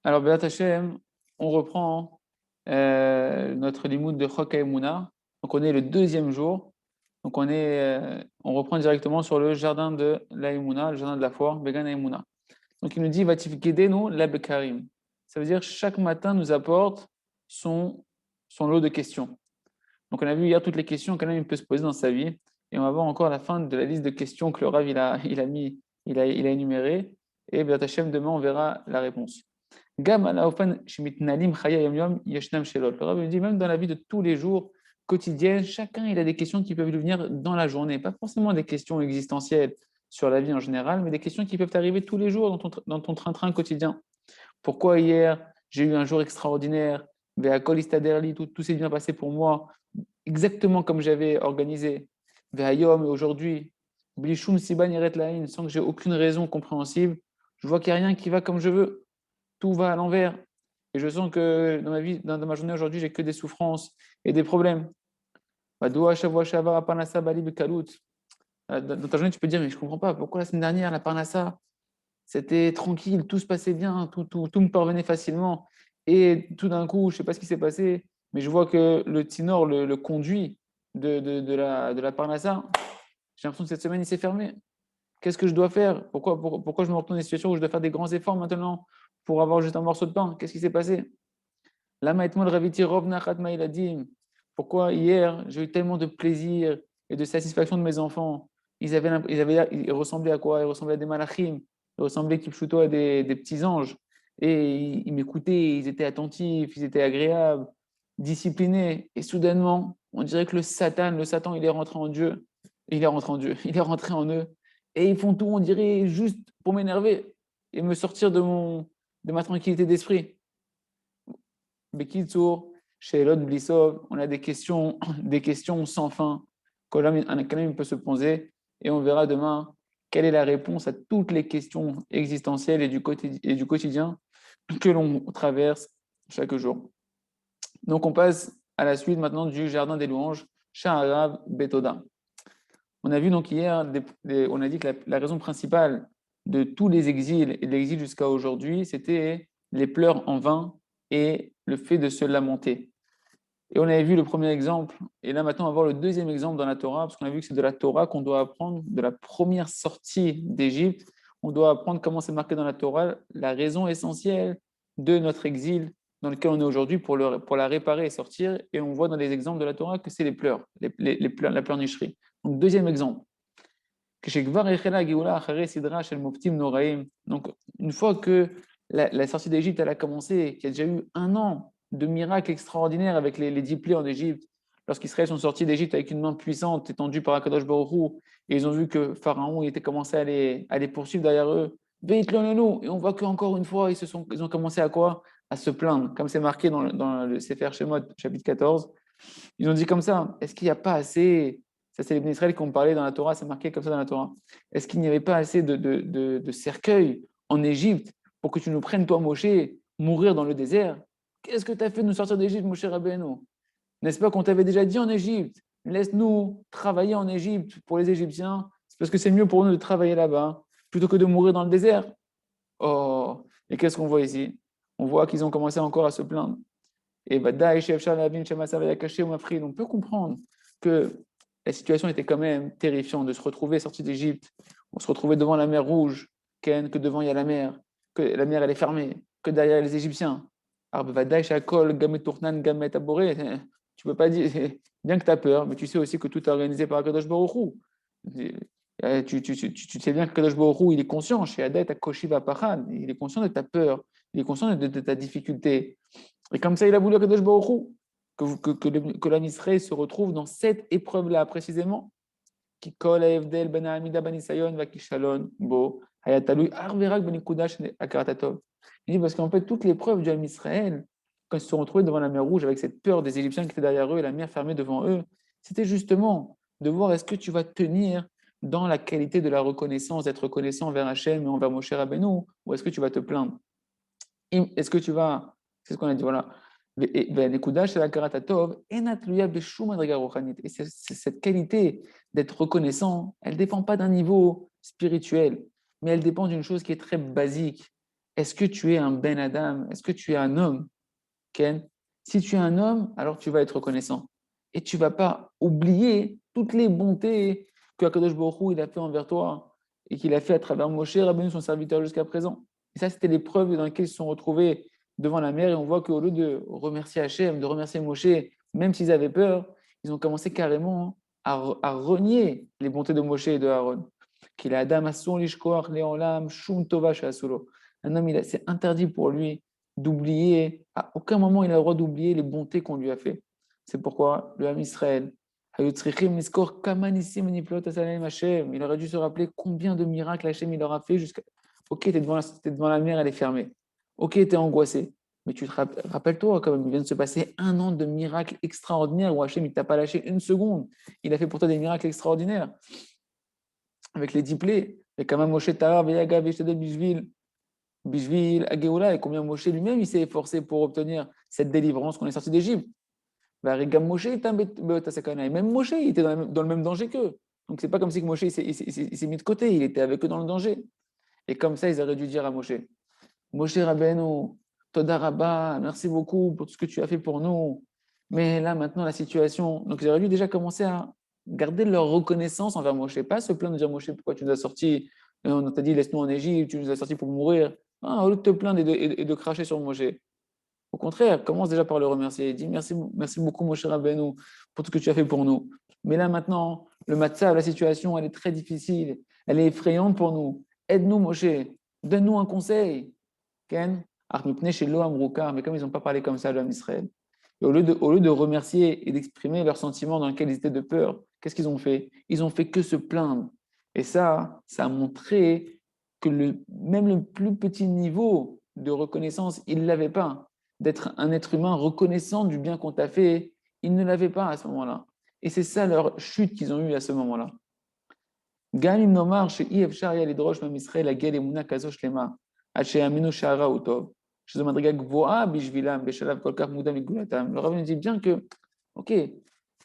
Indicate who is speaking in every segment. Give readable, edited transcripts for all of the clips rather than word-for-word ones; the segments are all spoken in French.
Speaker 1: Alors, Be'at Hashem, on reprend notre limoud de Chok HaEmuna. Donc, on est le deuxième jour. Donc, on reprend directement sur le jardin de la Emouna, le jardin de la foi, Began HaEmuna. Donc, il nous dit Vatif Gedenu la Bekarim. Ça veut dire chaque matin nous apporte son, son lot de questions. Donc, on a vu hier toutes les questions qu'un homme peut se poser dans sa vie. Et on va voir encore la fin de la liste de questions que le Rav il a énumérées. Et Be'at Hashem, demain, on verra la réponse. Gam ala ofan shemitnalim chaya yom yom yeshnam shelot. Le Rav dit même dans la vie de tous les jours quotidienne, chacun il a des questions qui peuvent lui venir dans la journée, pas forcément des questions existentielles sur la vie en général, mais des questions qui peuvent arriver tous les jours dans ton train-train quotidien. Pourquoi hier j'ai eu un jour extraordinaire, ve'akol istaderli, tout s'est bien passé pour moi, exactement comme j'avais organisé. Ve'ayom, et aujourd'hui, blishum siban yeret lain, sans que j'ai aucune raison compréhensible, je vois qu'il n'y a rien qui va comme je veux, tout va à l'envers. Et je sens que dans ma vie, dans ma journée aujourd'hui, j'ai que des souffrances et des problèmes. Dans ta journée, tu peux dire, mais je ne comprends pas, pourquoi la semaine dernière, la parnassa, c'était tranquille, tout se passait bien, tout me parvenait facilement. Et tout d'un coup, je ne sais pas ce qui s'est passé, mais je vois que le Tinor, le conduit de la parnassa, j'ai l'impression que cette semaine, il s'est fermé. Qu'est-ce que je dois faire? Pourquoi je me retrouve dans une situation où je dois faire des grands efforts maintenant pour avoir juste un morceau de pain? Qu'est-ce qui s'est passé? Lama etmol raviti rov nachat ma'iladim. Pourquoi hier, j'ai eu tellement de plaisir et de satisfaction de mes enfants? Ils ressemblaient à quoi? Ils ressemblaient à des malachim. Ils ressemblaient plutôt à des petits anges. Et ils m'écoutaient, ils étaient attentifs, ils étaient agréables, disciplinés. Et soudainement, on dirait que le Satan, il est rentré en Dieu. Il est rentré en Dieu. Il est rentré en eux. Et ils font tout, on dirait, juste pour m'énerver et me sortir de ma tranquillité d'esprit. Bekitsour, chez Elod Blissov, on a des questions sans fin qu'un homme peut se poser et on verra demain quelle est la réponse à toutes les questions existentielles et du quotidien que l'on traverse chaque jour. Donc on passe à la suite maintenant du jardin des louanges, Shaharav Betoda. On a vu donc hier, on a dit que la raison principale de tous les exils et de l'exil jusqu'à aujourd'hui, c'était les pleurs en vain et le fait de se lamenter. Et on avait vu le premier exemple, et là maintenant on va voir le deuxième exemple dans la Torah, parce qu'on a vu que c'est de la Torah qu'on doit apprendre, de la première sortie d'Égypte, on doit apprendre comment c'est marqué dans la Torah, la raison essentielle de notre exil dans lequel on est aujourd'hui pour la réparer et sortir, et on voit dans les exemples de la Torah que c'est les pleurs, la pleurnicherie. Donc deuxième exemple. Donc, une fois que la sortie d'Égypte elle a commencé, qu'il y a déjà eu un an de miracles extraordinaires avec les 10 plaies en Égypte, lorsqu'Israël sont sortis d'Égypte avec une main puissante étendue par Akadosh Baruch Hu, et ils ont vu que Pharaon il était commencé à les poursuivre derrière eux, et on voit qu'encore une fois, ils ont commencé à quoi? À se plaindre, comme c'est marqué dans le Sefer Shemot, chapitre 14. Ils ont dit comme ça, est-ce qu'il n'y a pas assez, ça c'est les Bnei Israël qui ont parlé dans la Torah, c'est marqué comme ça dans la Torah, est-ce qu'il n'y avait pas assez de cercueils en Égypte pour que tu nous prennes, toi, Moshe, mourir dans le désert? Qu'est-ce que tu as fait de nous sortir d'Égypte, Moshe Rabbeinu? N'est-ce pas qu'on t'avait déjà dit en Égypte, laisse-nous travailler en Égypte pour les Égyptiens, c'est parce que c'est mieux pour nous de travailler là-bas plutôt que de mourir dans le désert. Oh, et qu'est-ce qu'on voit ici? On voit qu'ils ont commencé encore à se plaindre. Et on peut comprendre que la situation était quand même terrifiante de se retrouver sorti d'Égypte, on se retrouvait devant la mer Rouge, que devant il y a la mer, que la mer elle est fermée, que derrière les Égyptiens. Tu peux pas dire, bien que tu as peur, mais tu sais aussi que tout est organisé par Akadosh Baruch Hu. Tu sais bien que Kadosh Baruch Hu, il est conscient, chez Adet, à Koshiva Pachan, il est conscient de ta peur, il est conscient de ta difficulté. Et comme ça, il a voulu Kadosh Baruch Hu, que l'homme Israël se retrouve dans cette épreuve-là, précisément. Qui kol haevdel ben ha'amida ben nisayon vakishalon bo hayatalui arverak ben ikudash akaratatov. Il dit parce qu'en fait, toute l'épreuve du homme Israël, quand ils se sont retrouvés devant la mer Rouge avec cette peur des Égyptiens qui étaient derrière eux et la mer fermée devant eux, c'était justement de voir est-ce que tu vas tenir dans la qualité de la reconnaissance, d'être reconnaissant envers Hachem et envers Moshe Rabbeinu, ou est-ce que tu vas te plaindre? Est-ce que tu vas, c'est ce qu'on a dit, voilà. Et cette qualité d'être reconnaissant, elle ne dépend pas d'un niveau spirituel, mais elle dépend d'une chose qui est très basique. est-ce que tu es un Ben Adam? Est-ce que tu es un homme? Ken, si tu es un homme, alors tu vas être reconnaissant. Et tu ne vas pas oublier toutes les bontés que Akadosh Baruch Hu, il a fait envers toi et qu'il a fait à travers Moshe Rabbeinu, son serviteur jusqu'à présent. Et ça, c'était l'épreuve dans laquelle ils se sont retrouvés devant la mer. Et on voit qu'au lieu de remercier Hachem, de remercier Moshe, même s'ils avaient peur, ils ont commencé carrément à renier les bontés de Moshe et de Aaron. Qu'il a Adam Asson Lishkoach Leolam Shum Tova Shasolo. Un homme, c'est interdit pour lui d'oublier, à aucun moment il a le droit d'oublier les bontés qu'on lui a fait. C'est pourquoi le Ham Israël, il aurait dû se rappeler combien de miracles Hachem il leur a fait jusqu'à. Ok, t'es devant la mer, elle est fermée. Ok, t'es angoissé. Mais tu te rappelles-toi, quand même, il vient de se passer 1 an de miracles extraordinaires où Hachem, il t'a pas lâché une seconde. Il a fait pour toi des miracles extraordinaires. Avec les 10 plaies. Et quand même, Moshe Tahar, Veyaga, Veshtadel, Bishvil, Bishvil, Agéoula, et combien Moshe lui-même, il s'est efforcé pour obtenir cette délivrance qu'on est sorti d'Égypte. Moshe, et même Moshe, il était dans le même danger qu'eux. Donc, c'est pas comme si que Moshe il s'est mis de côté, il était avec eux dans le danger. Et comme ça, ils auraient dû dire à Moshe, Moshe Rabbeinu, Toda Rabba, merci beaucoup pour tout ce que tu as fait pour nous. Mais là, maintenant, la situation. Donc, ils auraient dû déjà commencer à garder leur reconnaissance envers Moshe. Pas se plaindre de dire Moshe, pourquoi tu nous as sortis? On t'a dit, laisse-nous en Égypte, tu nous as sortis pour mourir. Ah, au lieu de te plaindre et de cracher sur Moshe. Au contraire, commence déjà par le remercier. Dis merci, merci beaucoup, mon cher Rabbeinu, pour tout ce que tu as fait pour nous. Mais là, maintenant, le matzav, la situation, elle est très difficile. Elle est effrayante pour nous. Aide-nous, Moshe. Donne-nous un conseil. Ken, mais comme ils n'ont pas parlé comme ça, l'homme Israël, et au lieu de remercier et d'exprimer leurs sentiments dans lesquels ils étaient de peur, qu'est-ce qu'ils ont fait? Ils ont fait que se plaindre. Et ça a montré que même le plus petit niveau de reconnaissance, ils ne l'avaient pas. D'être un être humain reconnaissant du bien qu'on t'a fait, ils ne l'avaient pas à ce moment-là. Et c'est ça leur chute qu'ils ont eue à ce moment-là. Ganim nomar chez Efshar Yalidrosh Mam Israël la Gel Emuna Kazo Shlema, Haché Aminu Shara Utov, chez Madriga Gvoa Bishvilam, Beshalav Kolkar Mudam Igulatam. Le rabbin dit bien que, ok,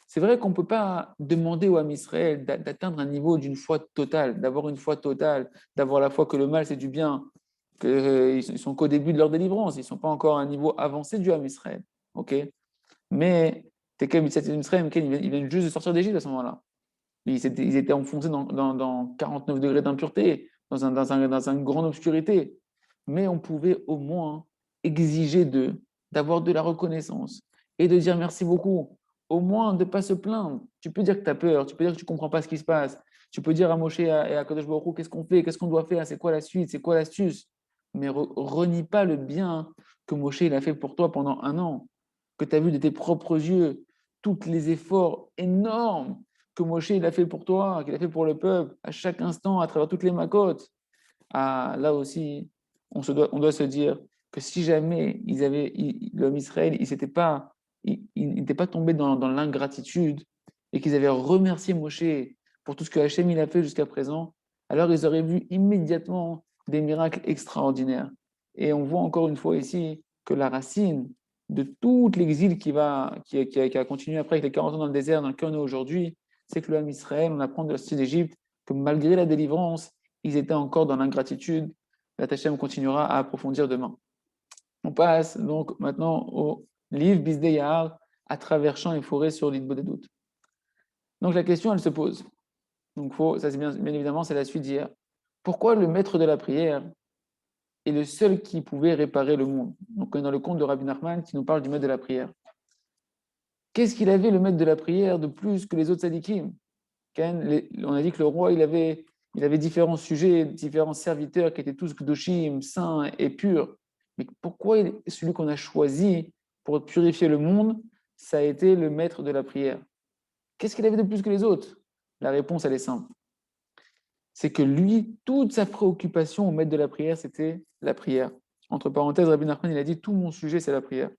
Speaker 1: c'est vrai qu'on ne peut pas demander au Ham Israël d'atteindre un niveau d'une foi totale, d'avoir une foi totale, d'avoir la foi que le mal c'est du bien, qu'ils sont qu'au début de leur délivrance, ils ne sont pas encore à un niveau avancé du Ham Israël. Ok, mais Tekel Mitzat Israël, ils viennent juste de sortir d'Égypte à ce moment-là. Ils étaient enfoncés dans 49 degrés d'impureté, dans une grande obscurité. Mais on pouvait au moins exiger d'eux d'avoir de la reconnaissance et de dire merci beaucoup. Au moins de ne pas se plaindre. Tu peux dire que tu as peur, tu peux dire que tu ne comprends pas ce qui se passe. Tu peux dire à Moshe et à Kadosh Baruch Hu, qu'est-ce qu'on fait, qu'est-ce qu'on doit faire, c'est quoi la suite, c'est quoi l'astuce. Mais renie pas le bien que Moshe il a fait pour toi pendant 1 an, que tu as vu de tes propres yeux, tous les efforts énormes que Moshe il a fait pour toi, qu'il a fait pour le peuple, à chaque instant, à travers toutes les macotes. Ah, là aussi, on doit se dire que si jamais l'homme Israël, il n'était pas tombé dans l'ingratitude et qu'ils avaient remercié Moshe pour tout ce que Hachem il a fait jusqu'à présent, alors ils auraient vu immédiatement des miracles extraordinaires. Et on voit encore une fois ici que la racine de tout l'exil qui a continué après avec les 40 ans dans le désert dans lequel on est aujourd'hui, c'est que l'homme Israël, on apprend de la société d'Égypte que malgré la délivrance, ils étaient encore dans l'ingratitude. La Tachem continuera à approfondir demain. On passe donc maintenant au livre Bisdei Yahar, à travers champs et forêts sur l'île des doutes. Donc la question, elle se pose. Donc ça c'est bien évidemment, c'est la suite d'hier. Pourquoi le maître de la prière est le seul qui pouvait réparer le monde? Donc on est dans le conte de Rabbi Nachman qui nous parle du maître de la prière. Qu'est-ce qu'il avait le maître de la prière de plus que les autres sadikim? On a dit que le roi, il avait différents sujets, différents serviteurs qui étaient tous gdoshim, saints et purs. Mais pourquoi celui qu'on a choisi pour purifier le monde, ça a été le maître de la prière? Qu'est-ce qu'il avait de plus que les autres? La réponse, elle est simple. C'est que lui, toute sa préoccupation au maître de la prière, c'était la prière. Entre parenthèses, Rabbi Nachman, il a dit, tout mon sujet, c'est la prière.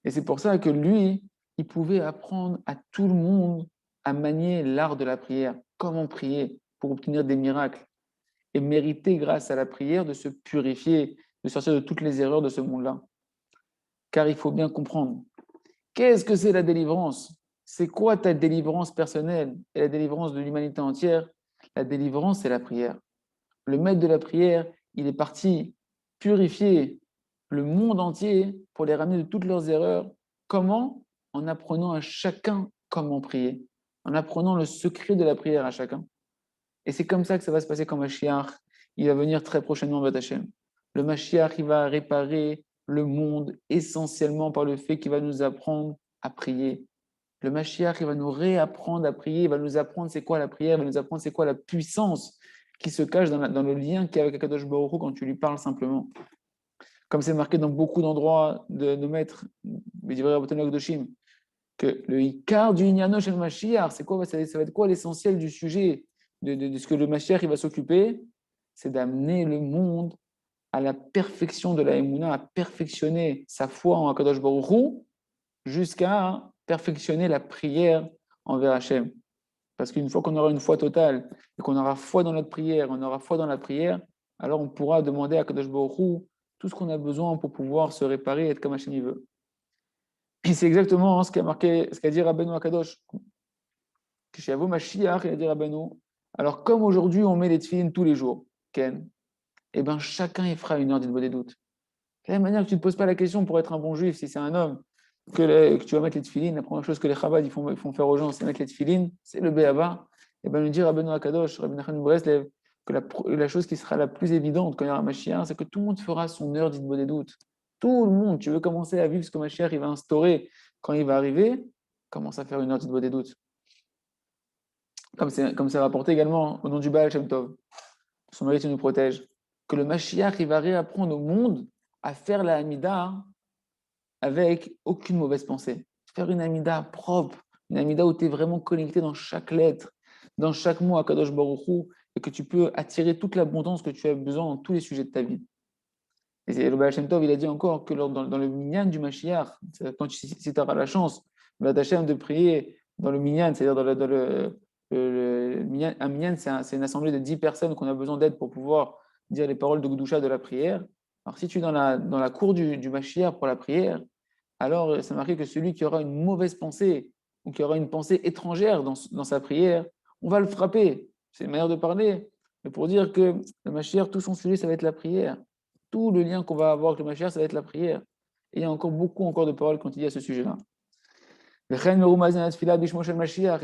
Speaker 1: Et c'est pour ça que lui, il pouvait apprendre à tout le monde à manier l'art de la prière, comment prier pour obtenir des miracles et mériter, grâce à la prière, de se purifier, de sortir de toutes les erreurs de ce monde-là. Car il faut bien comprendre, qu'est-ce que c'est la délivrance? C'est quoi ta délivrance personnelle et la délivrance de l'humanité entière? La délivrance, c'est la prière. Le maître de la prière, il est parti purifier le monde entier pour les ramener de toutes leurs erreurs. Comment? En apprenant à chacun comment prier, en apprenant le secret de la prière à chacun. Et c'est comme ça que ça va se passer quand Mashiach, il va venir très prochainement, Bat Hashem. Le Mashiach, il va réparer le monde essentiellement par le fait qu'il va nous apprendre à prier. Le Mashiach, il va nous réapprendre à prier, il va nous apprendre c'est quoi la prière, il va nous apprendre c'est quoi la puissance qui se cache dans le lien qu'il y a avec Akadosh Baruch Hu quand tu lui parles simplement. Comme c'est marqué dans beaucoup d'endroits de maîtres, que le Ikar du Inyano chez le Mashiach, c'est quoi, ça va être quoi l'essentiel du sujet de ce que le Mashiach il va s'occuper? C'est d'amener le monde à la perfection de la Emouna, à perfectionner sa foi en Akadosh Baruch Hu, jusqu'à perfectionner la prière envers Hachem. Parce qu'une fois qu'on aura une foi totale, et qu'on aura foi dans notre prière, on aura foi dans la prière, alors on pourra demander à Akadosh Baruch Hu tout ce qu'on a besoin pour pouvoir se réparer et être comme Hachem veut. Et c'est exactement ce qu'a dit Rabbeinu Akadosh. Kishavu Mashiach, il a dit Rabbeinu. Alors, comme aujourd'hui, on met les tefilines tous les jours, Ken, eh bien, chacun il fera une heure d'Idbo des doutes. De la même manière que tu ne te poses pas la question pour être un bon juif, si c'est un homme, que tu vas mettre les tefilines, la première chose que les Chabad ils font faire aux gens, c'est mettre les tefilines, c'est le béaba. Et bien, nous dit Rabbeinu Akadosh, Rabbeinu Nachman Breslev, que la chose qui sera la plus évidente quand il y aura Mashiach, c'est que tout le monde fera son heure d'Idbo des doutes. Tout le monde, tu veux commencer à vivre ce que Mashiach il va instaurer quand il va arriver, commence à faire une heure d'Idbo des doutes. Comme c'est rapporté également au nom du Baal Shem Tov, son mérite nous protège, que le Mashiach il va réapprendre au monde à faire la Hamida avec aucune mauvaise pensée. Faire une Hamida propre, une Hamida où tu es vraiment connecté dans chaque lettre, dans chaque mot à Kadosh Baruch Hu, et que tu peux attirer toute l'abondance que tu as besoin dans tous les sujets de ta vie. Et le Baal Shem Tov, il a dit encore que dans le minyan du Mashiach, quand si tu auras la chance, de prier dans le minyan, c'est-à-dire dans le minyan, un minyan, c'est une assemblée de 10 personnes qu'on a besoin d'aide pour pouvoir dire les paroles de Gdusha de la prière. Alors si tu es dans la cour du Mashiach pour la prière, alors c'est marqué que celui qui aura une mauvaise pensée ou qui aura une pensée étrangère dans sa prière, on va le frapper. C'est une manière de parler, mais pour dire que le Mashiach, tout son sujet, ça va être la prière. Tout le lien qu'on va avoir avec le Mashiach, ça va être la prière. Et il y a encore beaucoup de paroles quand il y a ce sujet-là. Et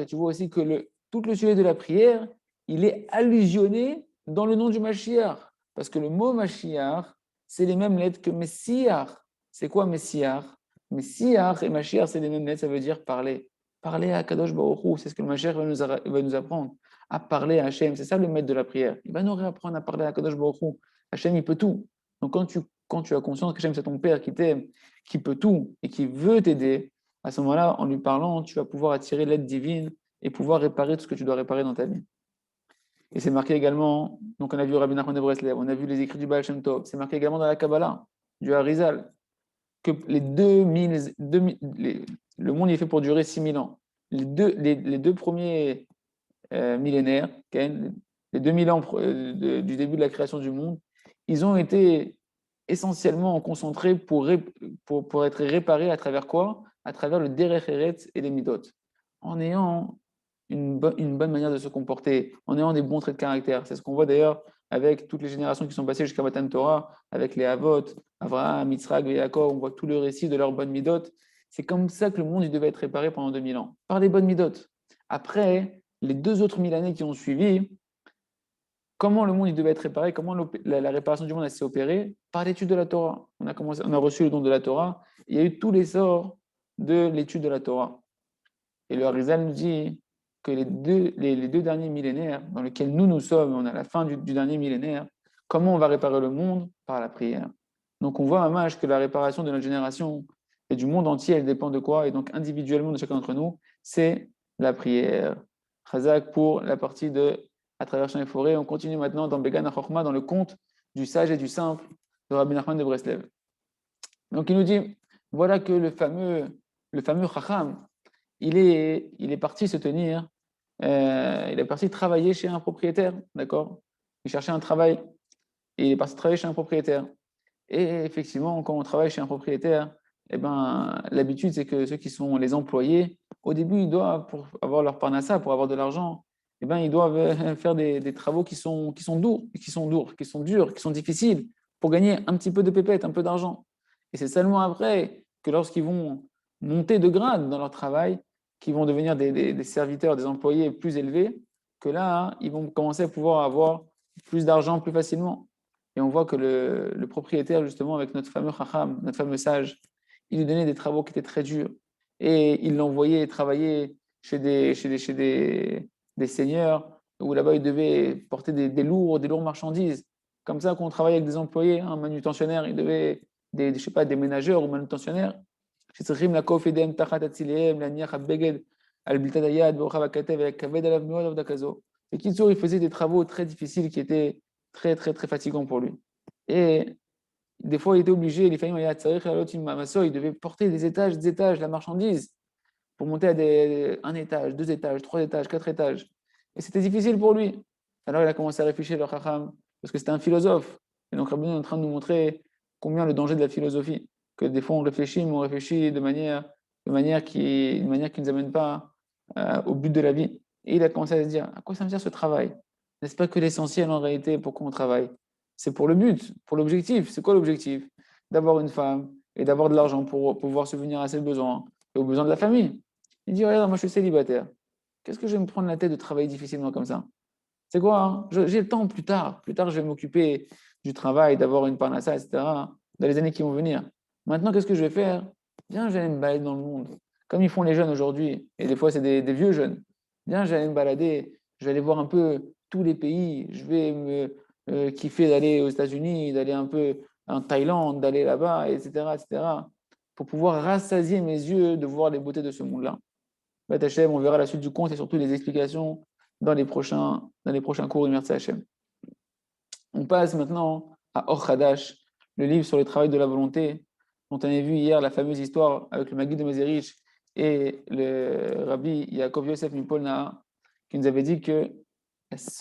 Speaker 1: tu vois aussi que tout le sujet de la prière, il est allusionné dans le nom du Mashiach. Parce que le mot Mashiach, c'est les mêmes lettres que Messiach. C'est quoi Messiach? Messiach et Mashiach, c'est les mêmes lettres, ça veut dire parler. Parler à Kadosh Baruch Hu, c'est ce que le Mashiach va nous apprendre. À parler à Hachem, c'est ça le maître de la prière. Il va nous réapprendre à parler à Kadosh Baruch Hu. Hachem, il peut tout. Donc quand tu as conscience qu'Hachem, c'est ton Père qui t'aime, qui peut tout et qui veut t'aider, à ce moment-là, en lui parlant, tu vas pouvoir attirer l'aide divine et pouvoir réparer tout ce que tu dois réparer dans ta vie. Et c'est marqué également, donc on a vu Rabbi Nachman de Breslev, on a vu les écrits du Baal Shem Tov, c'est marqué également dans la Kabbalah, du Harizal, que le monde est fait pour durer 6000 ans. Les deux premiers millénaires, les 2000 ans du début de la création du monde, ils ont été essentiellement concentrés pour être réparés à travers quoi? À travers le Derech Eretz et les Midot. En ayant une bonne manière de se comporter, en ayant des bons traits de caractère. C'est ce qu'on voit d'ailleurs avec toutes les générations qui sont passées jusqu'à Matan Torah, avec les Havot, Avraham, Yitzhak, Yaakov, on voit tout le récit de leurs bonnes Midot. C'est comme ça que le monde il devait être réparé pendant 2000 ans, par les bonnes Midot. Après, les 2 autres 1000 années qui ont suivi, comment le monde il devait être réparé, comment la réparation du monde s'est opérée? Par l'étude de la Torah. On a reçu le don de la Torah, il y a eu tout l'essor de l'étude de la Torah. Et le Harizal nous dit que les deux derniers millénaires, dans lesquels nous sommes, on est à la fin du dernier millénaire, comment on va réparer le monde? Par la prière. Donc on voit à Maj que la réparation de notre génération et du monde entier, elle dépend de quoi? Et donc individuellement de chacun d'entre nous, c'est la prière. Chazak pour la partie de à travers champs et forêts. On continue maintenant dans Began HaChochma, dans le conte du sage et du simple de Rabbi Nachman de Breslev. Donc il nous dit, voilà que le fameux Chacham, il est parti se tenir, il est parti travailler chez un propriétaire, d'accord? Il cherchait un travail et il est parti travailler chez un propriétaire. Et effectivement, quand on travaille chez un propriétaire, eh ben, l'habitude, c'est que ceux qui sont les employés, au début, ils doivent, pour avoir leur parnassa, pour avoir de l'argent, eh ben, ils doivent faire des travaux qui sont durs, qui sont durs, qui sont difficiles, pour gagner un petit peu de pépettes, un peu d'argent. Et c'est seulement après que lorsqu'ils vont monter de grade dans leur travail, qu'ils vont devenir des serviteurs, des employés plus élevés, que là, ils vont commencer à pouvoir avoir plus d'argent plus facilement. Et on voit que le propriétaire, justement, avec notre fameux Chacham, notre fameux sage, il lui donnait des travaux qui étaient très durs. Et il l'envoyait travailler chez des seigneurs, où là-bas, il devait porter des lourdes marchandises. Comme ça, quand on travaille avec des employés, un manutentionnaire, il devait, je sais pas, des ménageurs ou manutentionnaires, שצריכים לעקוף ידיהם תחת הציליהם, להניח הבגד על בלטת היד ורוחב הכתף ולכבד עליו מאוד עבודה כזו. Et Kitsour, il faisait des travaux très difficiles qui étaient très, très, très fatigants pour lui. Et des fois, il était obligé, les familles, il devait porter des étages, la marchandise, pour monter à un étage, deux étages, trois étages, quatre étages. Et c'était difficile pour lui. Alors il a commencé à réfléchir, le Chacham, parce que c'était un philosophe. Et donc Rabbi est en train de nous montrer combien le danger de la philosophie. Que des fois on réfléchit, mais on réfléchit de manière qui ne nous amène pas au but de la vie. Et il a commencé à se dire, à quoi ça me sert ce travail? N'est-ce pas que l'essentiel en réalité, pourquoi on travaille? C'est pour le but, pour l'objectif. C'est quoi l'objectif? D'avoir une femme et d'avoir de l'argent pour pouvoir subvenir à ses besoins et aux besoins de la famille. Il dit, regarde, moi je suis célibataire. Qu'est-ce que je vais me prendre la tête de travailler difficilement comme ça? C'est quoi, hein? J'ai le temps plus tard. Plus tard, je vais m'occuper du travail, d'avoir une parnassa, etc., dans les années qui vont venir. Maintenant, qu'est-ce que je vais faire? Bien, j'allais me balader dans le monde, comme ils font les jeunes aujourd'hui. Et des fois, c'est des vieux jeunes. Bien, j'allais me balader, je vais aller voir un peu tous les pays. Je vais me kiffer d'aller aux États-Unis, d'aller un peu en Thaïlande, d'aller là-bas, etc., etc., pour pouvoir rassasier mes yeux de voir les beautés de ce monde-là. Hachem, on verra la suite du conte et surtout les explications dans les prochains cours de Hachem. On passe maintenant à Or Hadash, le livre sur le travail de la volonté, dont on a vu hier la fameuse histoire avec le Maguid de Mezerich et le Rabbi Yaakov Yosef Mipolna, qui nous avait dit que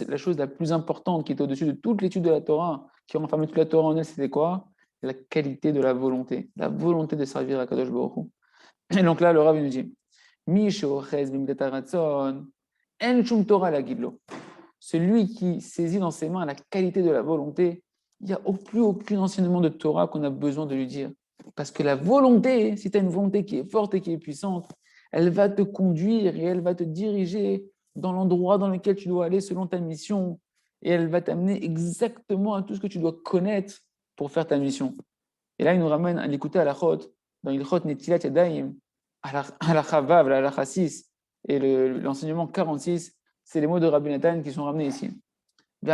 Speaker 1: la chose la plus importante qui était au-dessus de toute l'étude de la Torah, qui renfermait toute la Torah en elle, c'était quoi? La qualité de la volonté de servir à Kadosh Baruch Hu. Et donc là, le Rabbi nous dit, celui qui saisit dans ses mains la qualité de la volonté, il n'y a plus aucun enseignement de Torah qu'on a besoin de lui dire. Parce que la volonté, si tu as une volonté qui est forte et qui est puissante, elle va te conduire et elle va te diriger dans l'endroit dans lequel tu dois aller selon ta mission. Et elle va t'amener exactement à tout ce que tu dois connaître pour faire ta mission. Et là, il nous ramène à l'écouter à la chôte, dans Ilchot Netilat Yadayim, à la Chavav, à la Chassis, et l'enseignement 46, c'est les mots de Rabbi Nathan qui sont ramenés ici. Il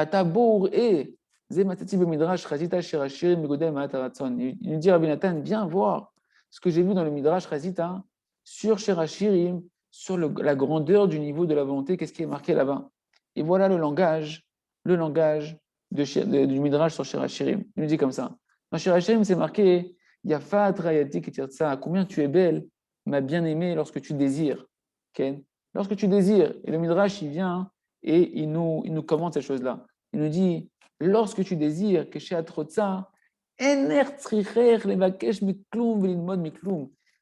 Speaker 1: nous dit Rabbi Nathan, viens voir ce que j'ai vu dans le Midrash Chazita sur Shirachirim, sur la grandeur du niveau de la volonté, qu'est-ce qui est marqué là-bas. Et voilà le langage du Midrash sur Shirachirim. Il nous dit comme ça. Dans Shirachirim, c'est marqué Yafat Rayati Ketirtsa, combien tu es belle, ma bien-aimée, lorsque tu désires. Okay? Lorsque tu désires, et le Midrash, il vient et il nous commente ces choses-là. Il nous dit, lorsque tu désires, que chez Atrotsa,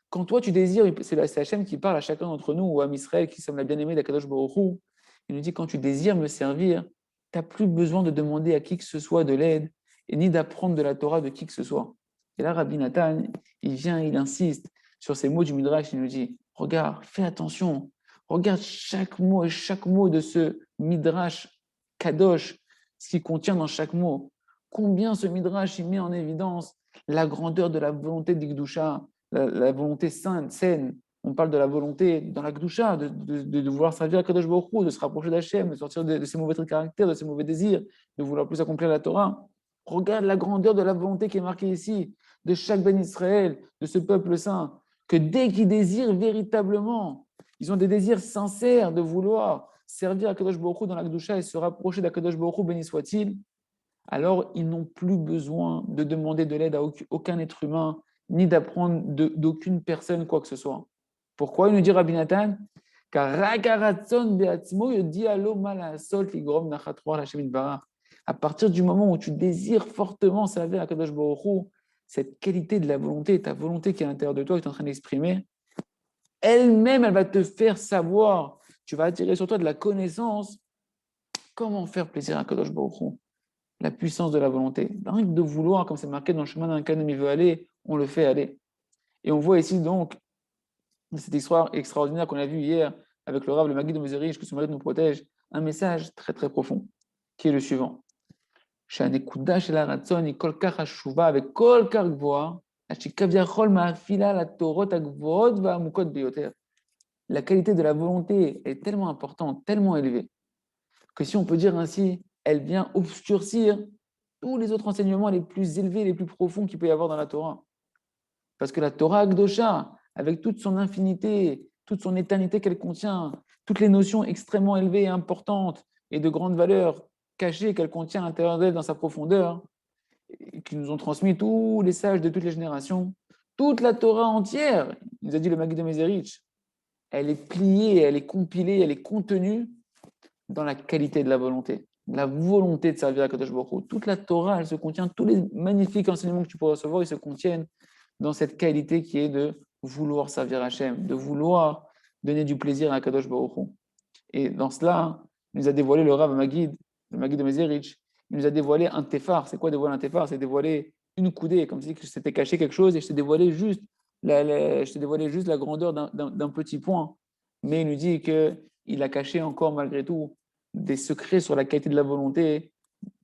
Speaker 1: quand toi tu désires, c'est Hachem qui parle à chacun d'entre nous, ou à Israël qui sommes la bien-aimée d'Akadosh Baruch Hu. Il nous dit, quand tu désires me servir, tu n'as plus besoin de demander à qui que ce soit de l'aide, et ni d'apprendre de la Torah de qui que ce soit. Et là, Rabbi Nathan, il vient, il insiste sur ces mots du Midrash, il nous dit, regarde, fais attention, regarde chaque mot et chaque mot de ce Midrash Kadosh, ce qui contient dans chaque mot. Combien ce Midrash il met en évidence la grandeur de la volonté d'Igdusha, la volonté sainte, saine. On parle de la volonté dans la Gdusha, de vouloir servir à Kadosh Baruch Hu, de se rapprocher d'Hachem, de sortir de ses mauvais caractères, de ses mauvais désirs, de vouloir plus accomplir la Torah. Regarde la grandeur de la volonté qui est marquée ici, de chaque Ben Israël, de ce peuple saint, que dès qu'ils désirent véritablement, ils ont des désirs sincères de vouloir servir à Kadosh Baruch Hu dans la Gdusha et se rapprocher d'Akadosh Baruch Hu, béni soit-il, alors ils n'ont plus besoin de demander de l'aide à aucun être humain, ni d'apprendre d'aucune personne quoi que ce soit. Pourquoi il nous dit Rabbi Nathan? Car à partir du moment où tu désires fortement servir à Kadosh Baruch Hu, cette qualité de la volonté, ta volonté qui est à l'intérieur de toi, que tu es en train d'exprimer, elle-même, elle va te faire savoir, tu vas attirer sur toi de la connaissance, comment faire plaisir à Kadosh Baruch Hu. la puissance de la volonté. Rien que de vouloir, comme c'est marqué dans le chemin d'un homme il veut aller, on le fait aller. Et on voit ici donc cette histoire extraordinaire qu'on a vue hier avec le Rav, le Magid de Meserich, que son mari nous protège, un message très très profond, qui est le suivant. שהנקודה של הרצון היא כל כך חשובה וכל כך גבוהה, עד שכביכול מאפילה לתורות הגבוהות והעמוקות ביותר. La qualité de la volonté est tellement importante, tellement élevée, que si on peut dire ainsi, elle vient obscurcir tous les autres enseignements les plus élevés, les plus profonds qu'il peut y avoir dans la Torah. Parce que la Torah Akdosha, avec toute son infinité, toute son éternité qu'elle contient, toutes les notions extrêmement élevées et importantes et de grande valeur cachées qu'elle contient à l'intérieur d'elle dans sa profondeur, et qui nous ont transmis tous les sages de toutes les générations, toute la Torah entière, il nous a dit le Maguid de Meserich, elle est pliée, elle est compilée, elle est contenue dans la qualité de la volonté de servir à Kadosh Baruch Hu. Toute la Torah, elle se contient, tous les magnifiques enseignements que tu peux recevoir, ils se contiennent dans cette qualité qui est de vouloir servir Hachem, de vouloir donner du plaisir à Kadosh Baruch Hu. Et dans cela, il nous a dévoilé le Rav Maguid, le Maguid de Meserich, il nous a dévoilé un tefar. C'est quoi dévoiler un tefar? C'est dévoiler une coudée, comme si je t'étais caché quelque chose et je t'ai dévoilé juste la grandeur d'un petit point. Mais il nous dit qu'il a caché encore malgré tout des secrets sur la qualité de la volonté,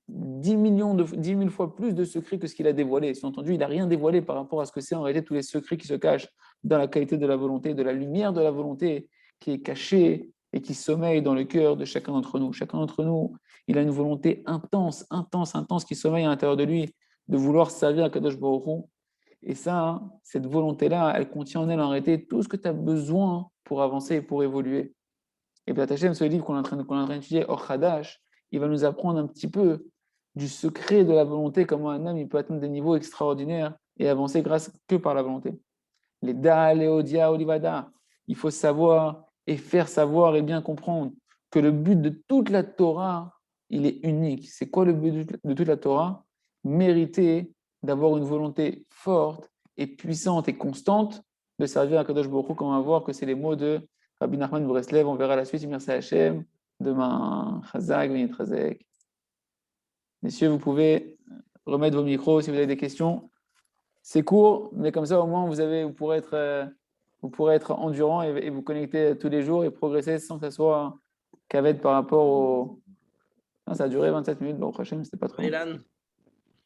Speaker 1: 10 000 fois plus de secrets que ce qu'il a dévoilé. Bien entendu, il n'a rien dévoilé par rapport à ce que c'est en réalité tous les secrets qui se cachent dans la qualité de la volonté, de la lumière de la volonté qui est cachée et qui sommeille dans le cœur de chacun d'entre nous. Chacun d'entre nous, il a une volonté intense, intense, intense qui sommeille à l'intérieur de lui, de vouloir servir à Kadosh Baruch Hu. Et ça, cette volonté-là, elle contient en elle en réalité tout ce que tu as besoin pour avancer et pour évoluer. Et B'ezrat Hashem, ce livre qu'on est en train d'étudier, Or Hadash, il va nous apprendre un petit peu du secret de la volonté, comment un homme il peut atteindre des niveaux extraordinaires et avancer grâce que par la volonté. Les Da, les Odia, Olivada, il faut savoir et faire savoir et bien comprendre que le but de toute la Torah, il est unique. C'est quoi le but de toute la Torah? Mériter d'avoir une volonté forte et puissante et constante de servir à Kadosh Baruch Hu, comme on va voir que c'est les mots de Rabbi Nachman Breslev. On verra la suite, merci Hachem. Demain, Chazak, Venit Chazek. Messieurs, vous pouvez remettre vos micros si vous avez des questions. C'est court, mais comme ça, au moins, vous pourrez être endurant et vous connecter tous les jours et progresser sans que ça soit cavette par rapport au. Non, ça a duré 27 minutes, bon, prochain, c'était pas trop.
Speaker 2: Ilan.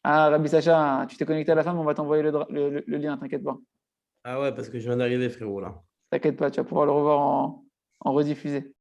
Speaker 1: Ah, Rabbi Sacha, tu t'es connecté à la fin, mais on va t'envoyer le lien, t'inquiète pas.
Speaker 2: Ah ouais, parce que je viens d'arriver, frérot, là.
Speaker 1: T'inquiète pas, tu vas pouvoir le revoir en rediffusé.